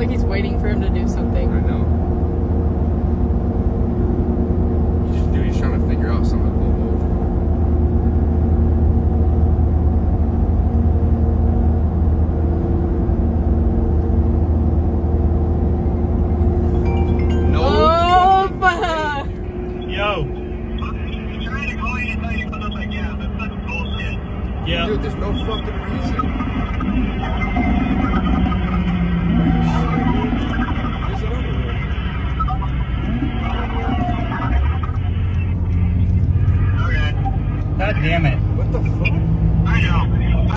Like he's waiting for him to do something. I know. He's trying to figure out something. Yeah. Dude, there's no fucking reason.